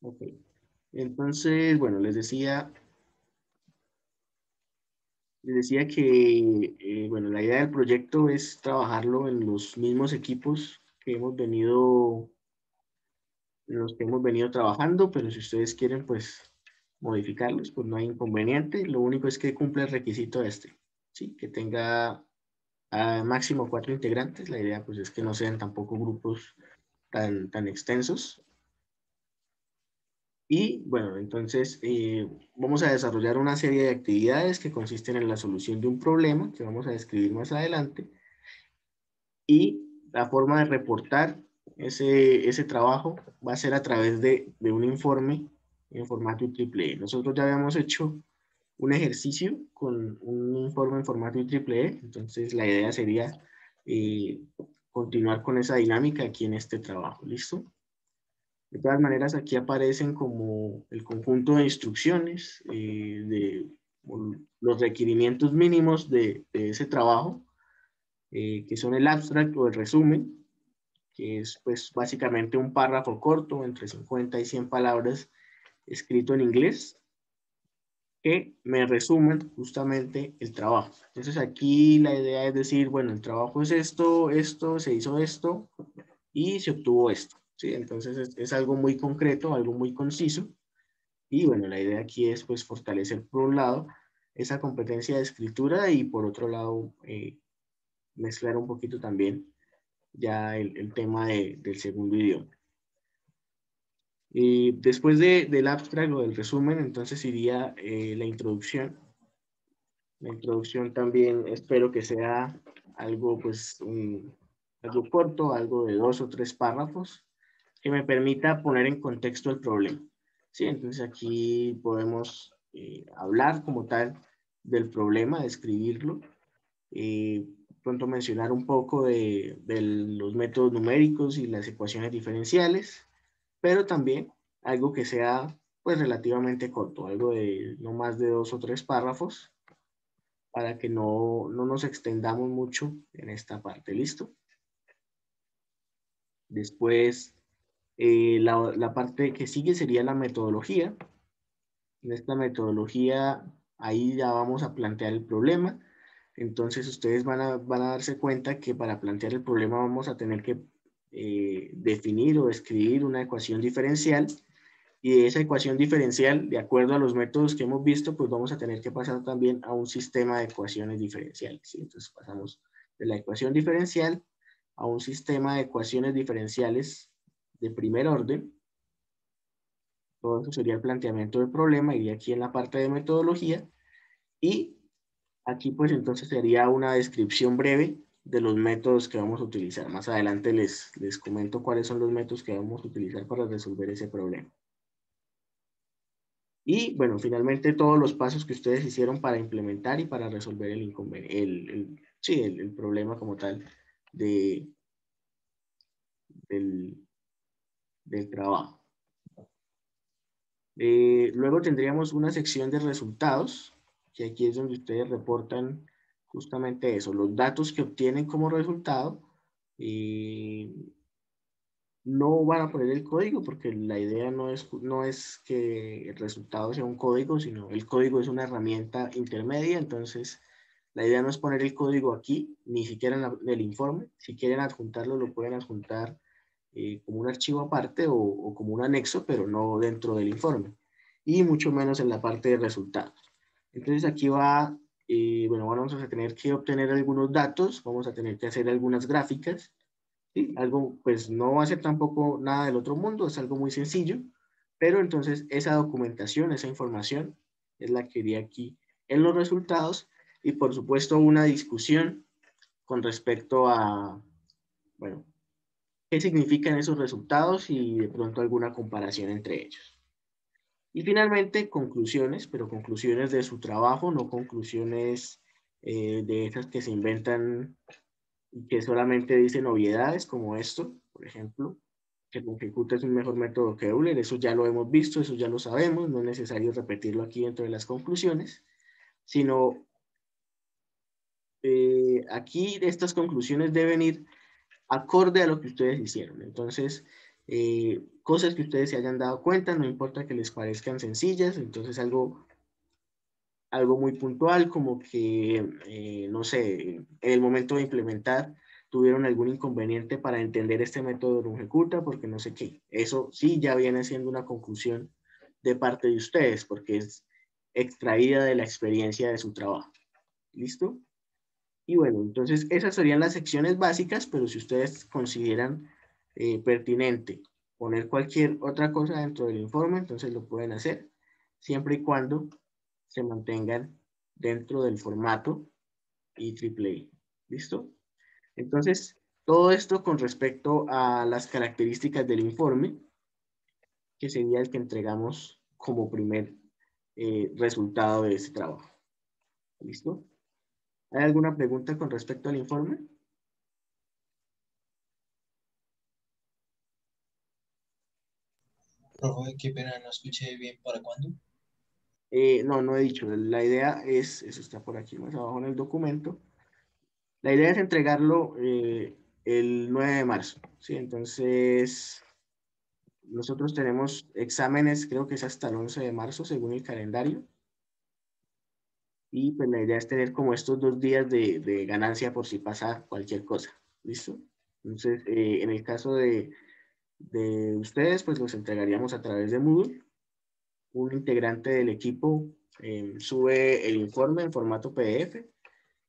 Ok. Entonces, bueno, les decía que, bueno, la idea del proyecto es trabajarlo en los mismos equipos que hemos venido, en los que hemos venido trabajando, pero si ustedes quieren, pues, modificarlos, pues no hay inconveniente. Lo único es que cumpla el requisito este, ¿sí? Que tenga máximo 4 integrantes. La idea, pues, es que no sean tampoco grupos tan extensos. Y bueno, entonces vamos a desarrollar una serie de actividades que consisten en la solución de un problema que vamos a describir más adelante y la forma de reportar ese trabajo va a ser a través de un informe en formato IEEE. Nosotros ya habíamos hecho un ejercicio con un informe en formato IEEE, entonces la idea sería eh, continuar con esa dinámica aquí en este trabajo. ¿Listo? De todas maneras, aquí aparecen como el conjunto de instrucciones, los requerimientos mínimos de ese trabajo, que son el abstract o el resumen, que es pues básicamente un párrafo corto, entre 50 y 100 palabras, escrito en inglés, que me resumen justamente el trabajo. Entonces aquí la idea es decir, bueno, el trabajo es esto, se hizo esto y se obtuvo esto. ¿Sí? Entonces es algo muy concreto, algo muy conciso. Y bueno, la idea aquí es pues fortalecer por un lado esa competencia de escritura y por otro lado mezclar un poquito también ya el tema del segundo idioma. Y después del abstract o del resumen, entonces iría la introducción. La introducción también espero que sea algo pues algo corto, algo de 2 o 3 párrafos que me permita poner en contexto el problema. Sí, entonces aquí podemos hablar como tal del problema, describirlo, pronto mencionar un poco de los métodos numéricos y las ecuaciones diferenciales, pero también algo que sea pues relativamente corto, algo de no más de 2 o 3 párrafos para que no nos extendamos mucho en esta parte. ¿Listo? Después, la parte que sigue sería la metodología. En esta metodología, ahí ya vamos a plantear el problema. Entonces, ustedes van a darse cuenta que para plantear el problema vamos a tener que definir o escribir una ecuación diferencial. Y de esa ecuación diferencial, de acuerdo a los métodos que hemos visto, pues vamos a tener que pasar también a un sistema de ecuaciones diferenciales. ¿Sí? Entonces, pasamos de la ecuación diferencial a un sistema de ecuaciones diferenciales de primer orden. Todo eso sería el planteamiento del problema, iría aquí en la parte de metodología y aquí pues entonces sería una descripción breve de los métodos que vamos a utilizar. Más adelante les comento cuáles son los métodos que vamos a utilizar para resolver ese problema. Y bueno, finalmente todos los pasos que ustedes hicieron para implementar y para resolver el inconveniente, sí, el problema como tal de, del, del trabajo. Luego tendríamos una sección de resultados, que aquí es donde ustedes reportan justamente eso, los datos que obtienen como resultado. No van a poner el código porque la idea no es que el resultado sea un código, sino el código es una herramienta intermedia, entonces la idea no es poner el código aquí, ni siquiera en el informe. Si quieren adjuntarlo, lo pueden adjuntar como un archivo aparte o como un anexo, pero no dentro del informe. Y mucho menos en la parte de resultados. Entonces aquí bueno, vamos a tener que obtener algunos datos, vamos a tener que hacer algunas gráficas. ¿Sí? Algo, pues no va a ser tampoco nada del otro mundo, es algo muy sencillo, pero entonces esa documentación, esa información es la que iría aquí en los resultados y por supuesto una discusión con respecto a, bueno, qué significan esos resultados y de pronto alguna comparación entre ellos. Y finalmente, conclusiones, pero conclusiones de su trabajo, no conclusiones de esas que se inventan y que solamente dicen obviedades como esto, por ejemplo, que el ejecuta es un mejor método que Euler, eso ya lo hemos visto, eso ya lo sabemos, no es necesario repetirlo aquí dentro de las conclusiones, sino aquí estas conclusiones deben ir acorde a lo que ustedes hicieron. Entonces, cosas que ustedes se hayan dado cuenta, no importa que les parezcan sencillas, entonces algo muy puntual, como que, no sé, en el momento de implementar tuvieron algún inconveniente para entender este método de ejecuta, porque no sé qué. Eso sí ya viene siendo una conclusión de parte de ustedes, porque es extraída de la experiencia de su trabajo. ¿Listo? Y bueno, entonces esas serían las secciones básicas, pero si ustedes consideran pertinente poner cualquier otra cosa dentro del informe, entonces lo pueden hacer, siempre y cuando se mantengan dentro del formato IEEE. ¿Listo? Entonces, todo esto con respecto a las características del informe, que sería el que entregamos como primer resultado de ese trabajo. ¿Listo? ¿Hay alguna pregunta con respecto al informe? Profe, qué pena, no escuché bien. ¿Para cuándo? No, no he dicho. La idea es, eso está por aquí más abajo en el documento. La idea es entregarlo el 9 de marzo. ¿Sí? Entonces, nosotros tenemos exámenes, creo que es hasta el 11 de marzo, según el calendario. Y pues la idea es tener como estos 2 días de ganancia por si pasa cualquier cosa. ¿Listo? Entonces, en el caso de ustedes, pues los entregaríamos a través de Moodle. Un integrante del equipo sube el informe en formato PDF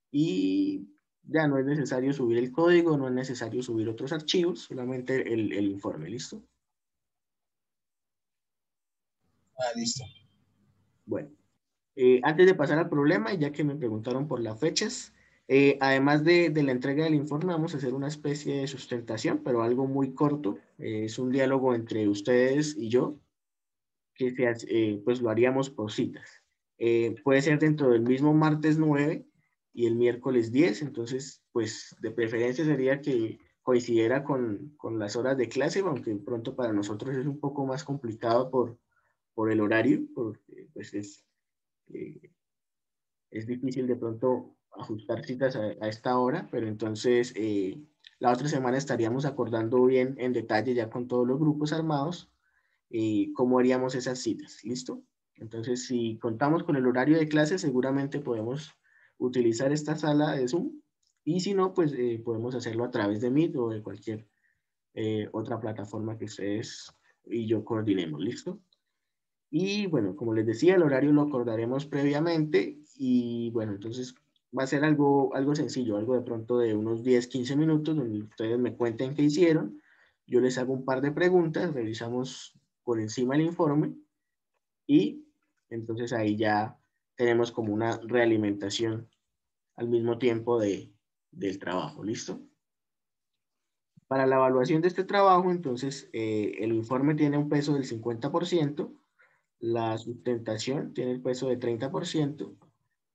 y ya no es necesario subir el código, no es necesario subir otros archivos, solamente el informe, ¿listo? Ah, listo. Bueno, antes de pasar al problema, ya que me preguntaron por las fechas, además de la entrega del informe, vamos a hacer una especie de sustentación, pero algo muy corto. Es un diálogo entre ustedes y yo, que pues lo haríamos por citas. Puede ser dentro del mismo martes 9 y el miércoles 10, entonces, pues de preferencia sería que coincidiera con las horas de clase, aunque pronto para nosotros es un poco más complicado por el horario, porque pues eh, es difícil de pronto ajustar citas a esta hora, pero entonces la otra semana estaríamos acordando bien en detalle ya con todos los grupos armados cómo haríamos esas citas, ¿listo? Entonces, si contamos con el horario de clase, seguramente podemos utilizar esta sala de Zoom y si no, pues podemos hacerlo a través de Meet o de cualquier otra plataforma que ustedes y yo coordinemos, ¿listo? Y bueno, como les decía, el horario lo acordaremos previamente y bueno, entonces va a ser algo sencillo, algo de pronto de unos 10, 15 minutos donde ustedes me cuenten qué hicieron, yo les hago un par de preguntas, revisamos por encima el informe y entonces ahí ya tenemos como una realimentación al mismo tiempo del trabajo, ¿listo? Para la evaluación de este trabajo, entonces el informe tiene un peso del 50%, la sustentación tiene el peso de 30%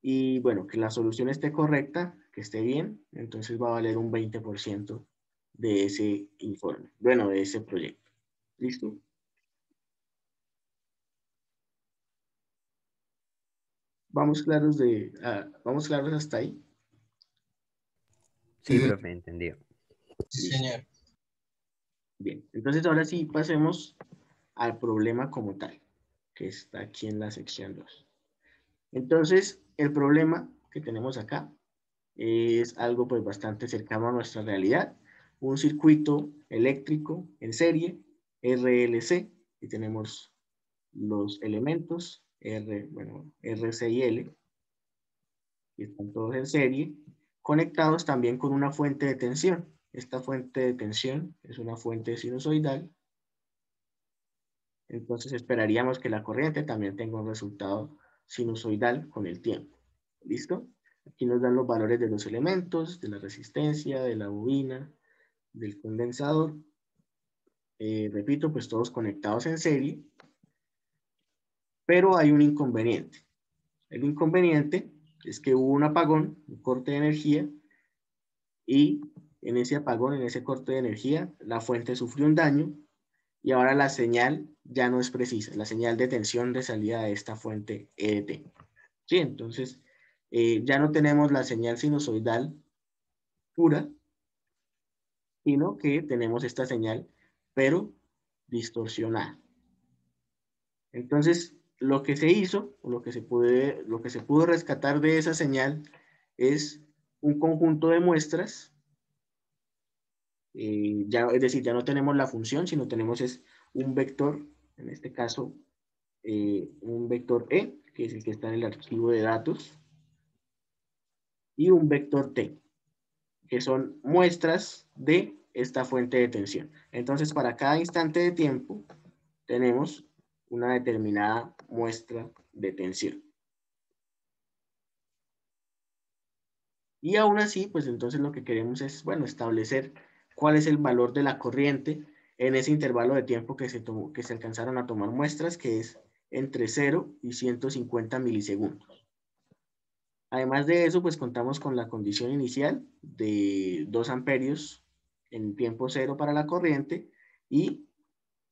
y bueno, que la solución esté correcta, que esté bien, entonces va a valer un 20% de ese informe, bueno, de ese proyecto. ¿Listo? Vamos claros hasta ahí. Sí, profe, entendido. Sí, Listo. señor. Bien, entonces ahora sí pasemos al problema como tal, que está aquí en la sección 2. Entonces, el problema que tenemos acá es algo pues bastante cercano a nuestra realidad. Un circuito eléctrico en serie, RLC, y tenemos los elementos RC y L, que están todos en serie, conectados también con una fuente de tensión. Esta fuente de tensión es una fuente sinusoidal, entonces esperaríamos que la corriente también tenga un resultado sinusoidal con el tiempo. ¿Listo? Aquí nos dan los valores de los elementos, de la resistencia, de la bobina, del condensador. Repito, pues todos conectados en serie, pero hay un inconveniente. El inconveniente es que hubo un apagón, un corte de energía, y en ese apagón, en ese corte de energía, la fuente sufrió un daño y ahora la señal ya no es precisa, la señal de tensión de salida de esta fuente EDT. Sí, entonces ya no tenemos la señal sinusoidal pura, sino que tenemos esta señal, pero distorsionada. Entonces, lo que se hizo, lo que se pudo rescatar de esa señal es un conjunto de muestras, ya, es decir, ya no tenemos la función, sino tenemos es un vector, en este caso, un vector E, que es el que está en el archivo de datos, y un vector T, que son muestras de esta fuente de tensión. Entonces, para cada instante de tiempo, tenemos una determinada muestra de tensión. Y aún así, pues entonces lo que queremos es, bueno, establecer cuál es el valor de la corriente en ese intervalo de tiempo que se alcanzaron a tomar muestras, que es entre 0 y 150 milisegundos. Además de eso, pues contamos con la condición inicial de 2 amperios en tiempo cero para la corriente y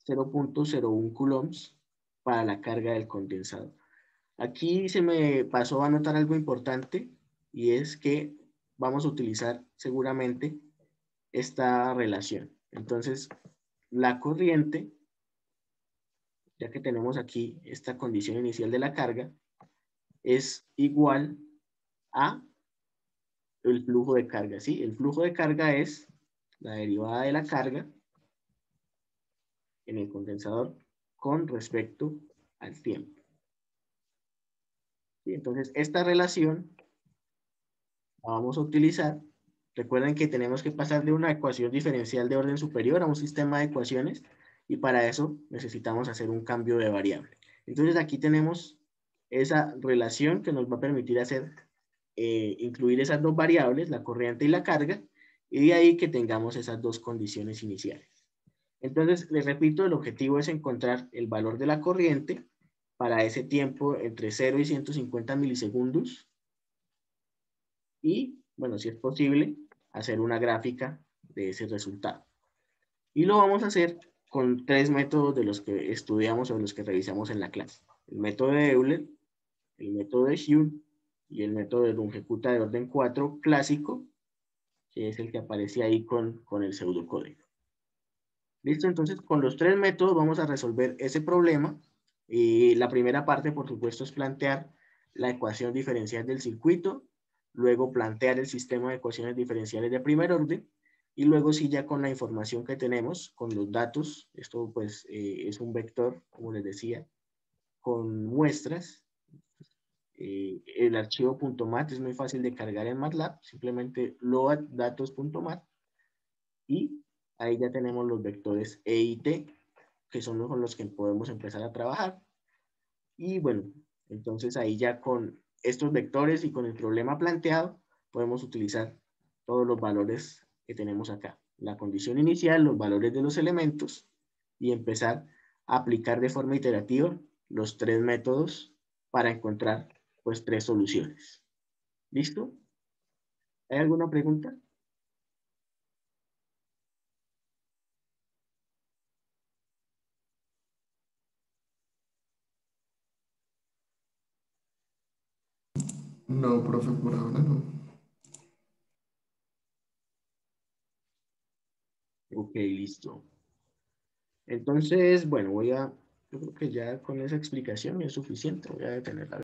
0.01 coulombs para la carga del condensador. Aquí se me pasó a notar algo importante y es que vamos a utilizar seguramente esta relación. Entonces, la corriente, ya que tenemos aquí esta condición inicial de la carga, es igual a el flujo de carga, ¿sí? El flujo de carga es la derivada de la carga en el condensador con respecto al tiempo. ¿Sí? Entonces, esta relación la vamos a utilizar. Recuerden que tenemos que pasar de una ecuación diferencial de orden superior a un sistema de ecuaciones y para eso necesitamos hacer un cambio de variable. Entonces, aquí tenemos esa relación que nos va a permitir incluir esas dos variables, la corriente y la carga, y de ahí que tengamos esas dos condiciones iniciales. Entonces, les repito, el objetivo es encontrar el valor de la corriente para ese tiempo entre 0 y 150 milisegundos y, bueno, si es posible, hacer una gráfica de ese resultado. Y lo vamos a hacer con 3 métodos de los que estudiamos o de los que revisamos en la clase. El método de Euler, el método de Joule y el método de Runge-Kutta de orden 4 clásico, que es el que aparece ahí con el pseudocódigo. ¿Listo? Entonces, con los 3 métodos vamos a resolver ese problema. Y la primera parte, por supuesto, es plantear la ecuación diferencial del circuito, luego plantear el sistema de ecuaciones diferenciales de primer orden, y luego sí ya con la información que tenemos, con los datos, esto pues es un vector, como les decía, con muestras. El archivo .mat es muy fácil de cargar en MATLAB, simplemente loaddatos.mat, y ahí ya tenemos los vectores E y T, que son con los que podemos empezar a trabajar. Y bueno, entonces ahí ya con estos vectores y con el problema planteado, podemos utilizar todos los valores que tenemos acá. La condición inicial, los valores de los elementos, y empezar a aplicar de forma iterativa los 3 métodos para encontrar pues 3 soluciones. ¿Listo? ¿Hay alguna pregunta? No, profe, por ahora no. Ok, listo. Entonces, bueno, yo creo que ya con esa explicación es suficiente. Voy a detener la